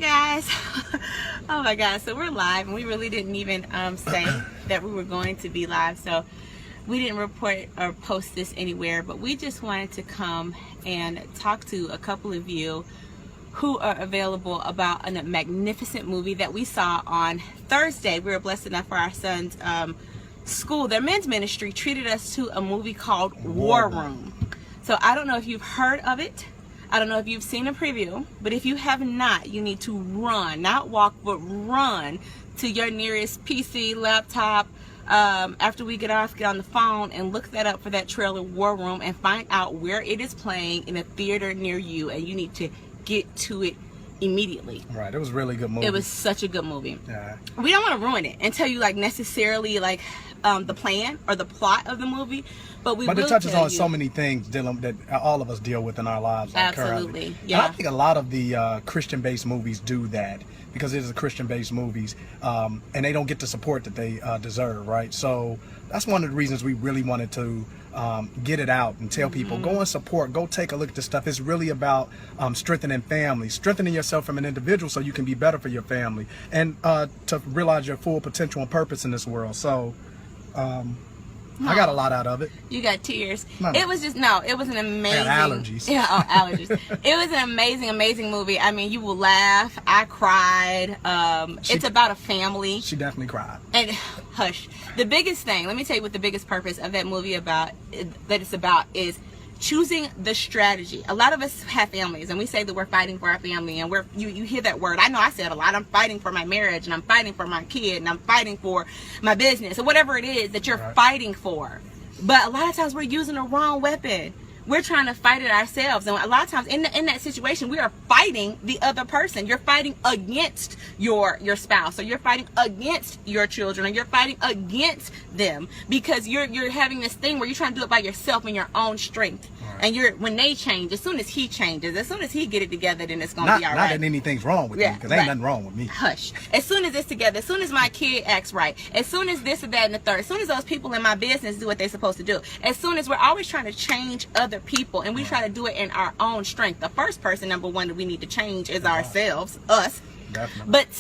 guys. Oh my god, so we're live and we really didn't even say that we were going to be live, so we didn't report or post this anywhere, but we just wanted to come and talk to a couple of you who are available about a magnificent movie that we saw on Thursday. We were blessed enough for our son's school, their men's ministry treated us to a movie called War Room. So I don't know if you've heard of it. I don't know if you've seen a preview, but if you have not, you need to run, not walk, but run to your nearest PC, laptop, after we get off, get on the phone and look that up for that trailer, War Room, and find out where it is playing in a theater near you, and you need to get to it immediately. Right, it was a really good movie. It was such a good movie. Yeah. We don't want to ruin it and tell you like necessarily like the plan or the plot of the movie, but it touches on so many things that all of us deal with in our lives. Like absolutely, currently. yeah. And I think a lot of the Christian-based movies do that because it is a Christian-based movies, and they don't get the support that they deserve, right? So that's one of the reasons we really wanted to get it out and tell people, go and support, go take a look at this stuff. It's really about strengthening families, strengthening yourself from an individual so you can be better for your family and to realize your full potential and purpose in this world. So I got a lot out of it. You got tears. No. It was just, it was an amazing. I had allergies. Yeah, allergies. It was an amazing movie. I mean, you will laugh. I cried. It's about a family. She definitely cried. And hush. The biggest thing, let me tell you what the biggest purpose of that movie it's about is choosing the strategy. A lot of us have families and we say that we're fighting for our family, and you hear that word. I know I said a lot. I'm fighting for my marriage, and I'm fighting for my kid, and I'm fighting for my business, or whatever it is that you're fighting for. But a lot of times we're using the wrong weapon. We're trying to fight it ourselves, and a lot of times in that situation we are fighting the other person. You're fighting against your spouse, or you're fighting against your children, or you're fighting against them because you're having this thing where you're trying to do it by yourself in your own strength. And when they change, as soon as he changes, as soon as he get it together, then it's gonna be all right. Not that anything's wrong with me, because ain't nothing wrong with me. Hush. As soon as it's together, as soon as my kid acts right, as soon as this or that and the third, as soon as those people in my business do what they're supposed to do, as soon as we're always trying to change other people, and we try to do it in our own strength. The first person, number one, that we need to change is ourselves, us. Definitely. But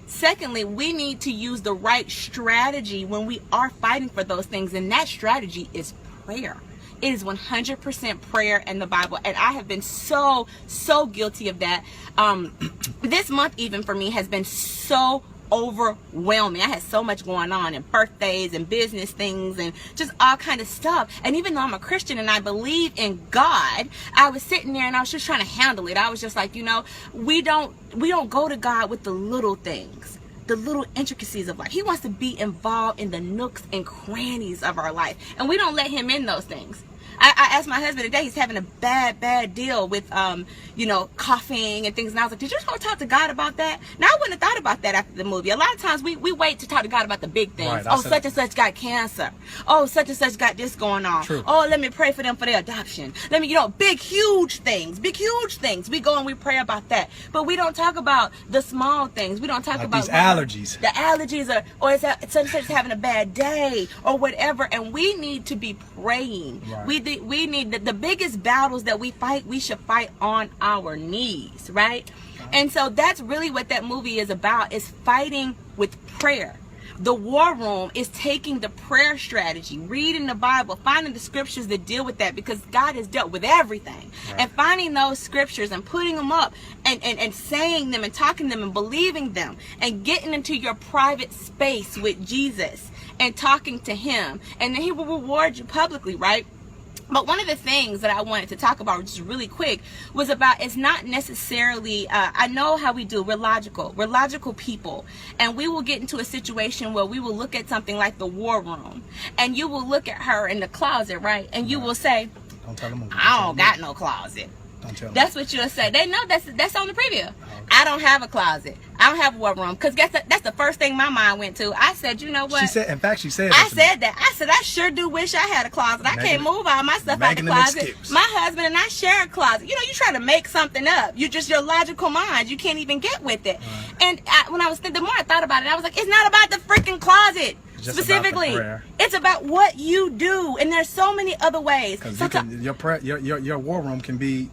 secondly, we need to use the right strategy when we are fighting for those things, and that strategy is prayer. It is 100% prayer and the Bible, and I have been so guilty of that. This month, even for me, has been so overwhelming. I had so much going on, and birthdays and business things and just all kind of stuff. And even though I'm a Christian and I believe in God, I was sitting there and I was just trying to handle it. I was just like, we don't go to God with the little things, the little intricacies of life. He wants to be involved in the nooks and crannies of our life, and we don't let him in those things. I asked my husband today, he's having a bad deal with, coughing and things. And I was like, did you just go talk to God about that? Now, I wouldn't have thought about that after the movie. A lot of times we wait to talk to God about the big things. Right, such and such got cancer. Oh, such and such got this going on. True. Oh, let me pray for them for their adoption. Let me, big, huge things. We go and we pray about that. But we don't talk about the small things. We don't talk like about these allergies. The allergies or such and such is having a bad day or whatever. And we need to be praying. Right. We need the biggest battles that we fight, we should fight on our knees, right? And so that's really what that movie is about, is fighting with prayer. The War Room is taking the prayer strategy, reading the Bible, finding the scriptures that deal with that, because God has dealt with everything. Right. And finding those scriptures and putting them up and saying them and talking them and believing them and getting into your private space with Jesus and talking to him. And then he will reward you publicly, right? But one of the things that I wanted to talk about just really quick was about, it's not necessarily, I know how we do, we're logical people, and we will get into a situation where we will look at something like the War Room, and you will look at her in the closet, right, and you will say, don't tell them. I don't got no closet. Don't tell them. That's what you'll say. They know that's on the preview. Okay. I don't have a closet. I don't have a War Room. Because that's the first thing my mind went to. I said, you know what? She said I said that. I said, I sure do wish I had a closet. I can't move all my stuff out the closet. My husband and I share a closet. You try to make something up. You just, your logical mind, you can't even get with it. Right. And when I was the more I thought about it, I was like, it's not about the freaking closet. just specifically. about the prayer. It's about what you do, and there's so many other ways. Because So your war room can be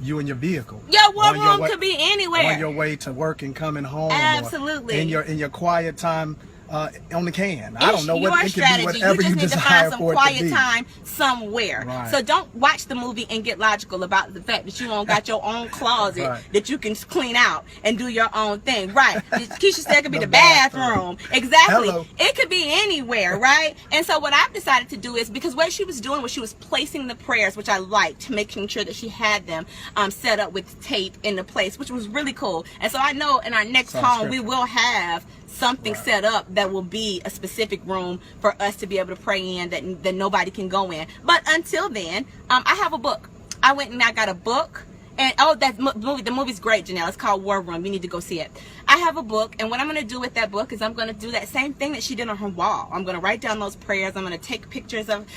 you and your vehicle. your war On your room way- could be anywhere. On your way to work and coming home. or Absolutely. in your quiet time on the can. I don't know your what it can be. strategy. Whatever You you just need to desire find some for it to quiet be. time somewhere. Right. So don't watch the movie and get logical about the fact that you don't got your own closet Right. that you can clean out and do your own thing. Right. Keisha said it could be The the bathroom. Exactly. Hello. It could be anywhere, right? And so what I've decided to do is, because what she was doing was she was placing the prayers, which I liked, making sure that she had them set up with tape in the place, which was really cool. And so I know in our next Sounds home we scripted. will have something Right. set up that will be a specific room for us to be able to pray in that nobody can go in. But until then, I have a book. I went and I got a book. And the movie's great, Janelle. It's called War Room. You need to go see it. I have a book, and what I'm going to do with that book is I'm going to do that same thing that she did on her wall. I'm going to write down those prayers. I'm going to take pictures of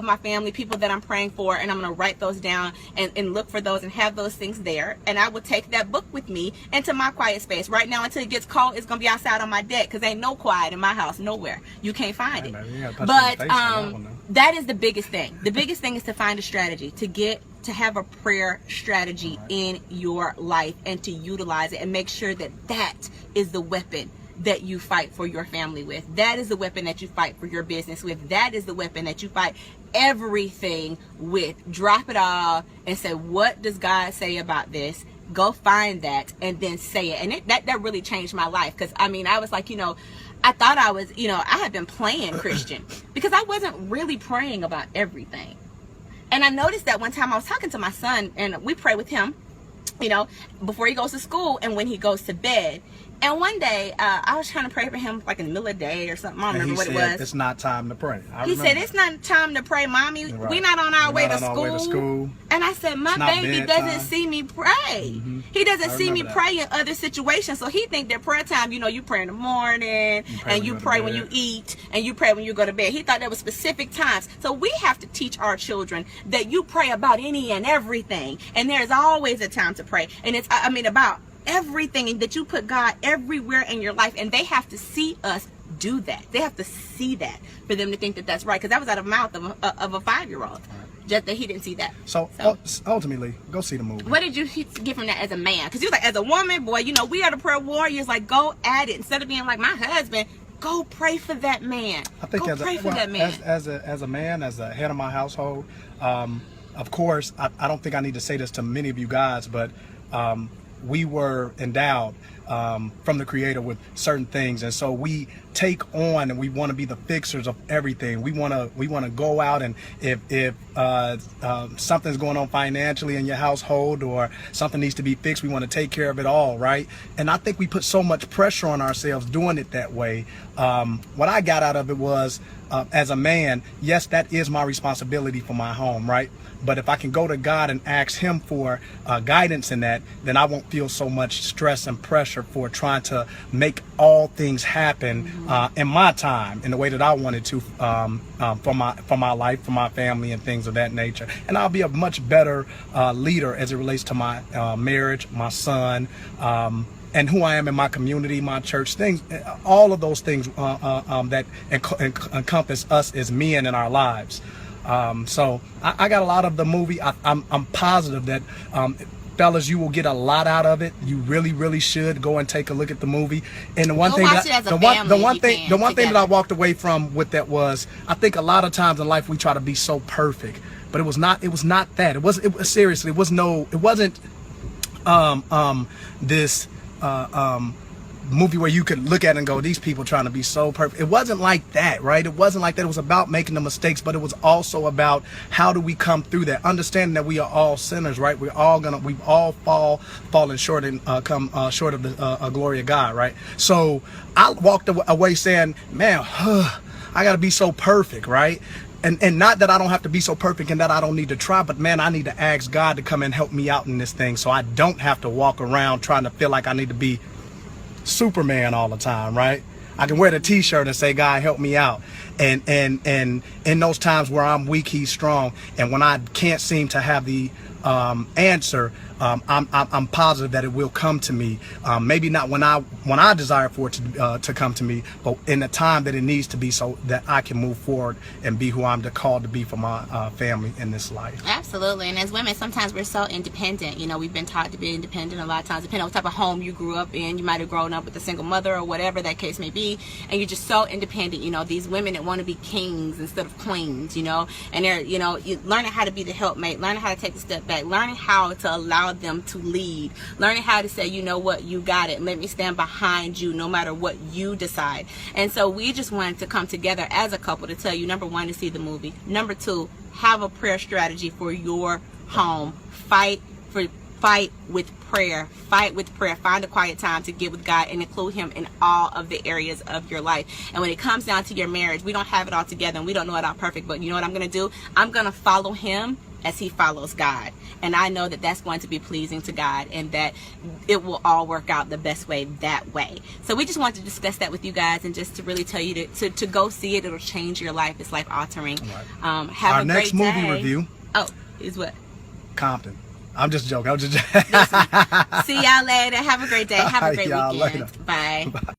my family, people that I'm praying for, and I'm going to write those down and look for those and have those things there. And I will take that book with me into my quiet space. Right now, until it gets cold, it's going to be outside on my deck because ain't no quiet in my house, nowhere. You can't find Hey, it. man, you gotta punch me in the face on that one, though. That is the biggest thing. The biggest thing is to find a strategy, to have a prayer strategy in your life and to utilize it and make sure that that is the weapon that you fight for your family with. That is the weapon that you fight for your business with. That is the weapon that you fight everything with. Drop it all and say, what does God say about this? Go find that and then say it. And that really changed my life, because I was like, I thought I was, I had been playing Christian because I wasn't really praying about everything. And I noticed that one time I was talking to my son, and we pray with him, before he goes to school and when he goes to bed. And one day, I was trying to pray for him like in the middle of the day or something. I don't remember what it was. It's not time to pray. He said, it's not time to pray, Mommy. Right. We're not on our way to We're not on our way to school. And I said, my It's not baby bedtime. doesn't see me pray. He doesn't I see me remember that. pray in other situations. So he think that prayer time, you pray in the morning, and you pray when you eat, and you pray when you go to bed. He thought there was specific times. So we have to teach our children that you pray about any and everything. And there's always a time to pray. And it's, about everything, and that you put God everywhere in your life, and they have to see us do that. They have to see that for them to think that that's right, because that was out of the mouth of a 5-year-old. Just that he didn't see that. So ultimately, go see the movie. What did you get from that as a man? Because you was like, as a woman, boy, we are the prayer warriors. Like, go at it instead of being like my husband. Go pray for that man. I think go pray for that man. As a man, as a head of my household, of course, I don't think I need to say this to many of you guys, but we were endowed from the Creator with certain things, and so we take on and we want to be the fixers of everything. We want to go out, and if something's going on financially in your household or something needs to be fixed, we want to take care of it all, right? And I think we put so much pressure on ourselves doing it that way. What I got out of it was, as a man, yes, that is my responsibility for my home, right? But if I can go to God and ask Him for guidance in that, then I won't feel so much stress and pressure for trying to make all things happen in my time, in the way that I wanted to, for my life, for my family, and things of that nature. And I'll be a much better leader as it relates to my marriage, my son, and who I am in my community, my church, things, all of those things that encompass us as men in our lives. So I got a lot of the movie. I'm positive that, fellas, you will get a lot out of it. You really, really should go and take a look at the movie. And the one thing that I walked away from with that was, I think a lot of times in life we try to be so perfect, but it was not that. It wasn't this movie where you could look at it and go, these people trying to be so perfect. It wasn't like that, right? It wasn't like that. It was about making the mistakes, but it was also about how do we come through that, understanding that we are all sinners, right? We've all fallen short and come short of the glory of God, right? So I walked away saying, man, I got to be so perfect, right? And not that I don't have to be so perfect and that I don't need to try, but man, I need to ask God to come and help me out in this thing, so I don't have to walk around trying to feel like I need to be Superman all the time, right? I can wear the t-shirt and say, God, help me out. And in those times where I'm weak, He's strong. And when I can't seem to have the answer, I'm positive that it will come to me. Maybe not when I desire for it to come to me, but in the time that it needs to be, so that I can move forward and be who I'm called to be for my family in this life. Absolutely. And as women, sometimes we're so independent. You know, we've been taught to be independent a lot of times, depending on what type of home you grew up in. You might have grown up with a single mother or whatever that case may be, and you're just so independent. You know, these women that want to be kings instead of queens, you know, and they're, you know, learning how to be the helpmate, learning how to take a step back, learning how to allow them to lead, learning how to say, you know what, you got it, let me stand behind you no matter what you decide. And so we just wanted to come together as a couple to tell you, number one, to see the movie, number two, have a prayer strategy for your home. Fight with prayer. Fight with prayer. Find a quiet time to get with God and include him in all of the areas of your life. And when it comes down to your marriage, we don't have it all together and we don't know it all perfect, but you know what I'm going to do? I'm going to follow him as he follows God. And I know that that's going to be pleasing to God, and that it will all work out the best way that way. So we just wanted to discuss that with you guys, and just to really tell you to go see it. It'll change your life. It's life altering. Right. Have Our a next great movie day. review. Oh, is what? Compton. I'm just joking. See y'all later. Have a great day. Have a great Y'all weekend. later. Bye. Bye.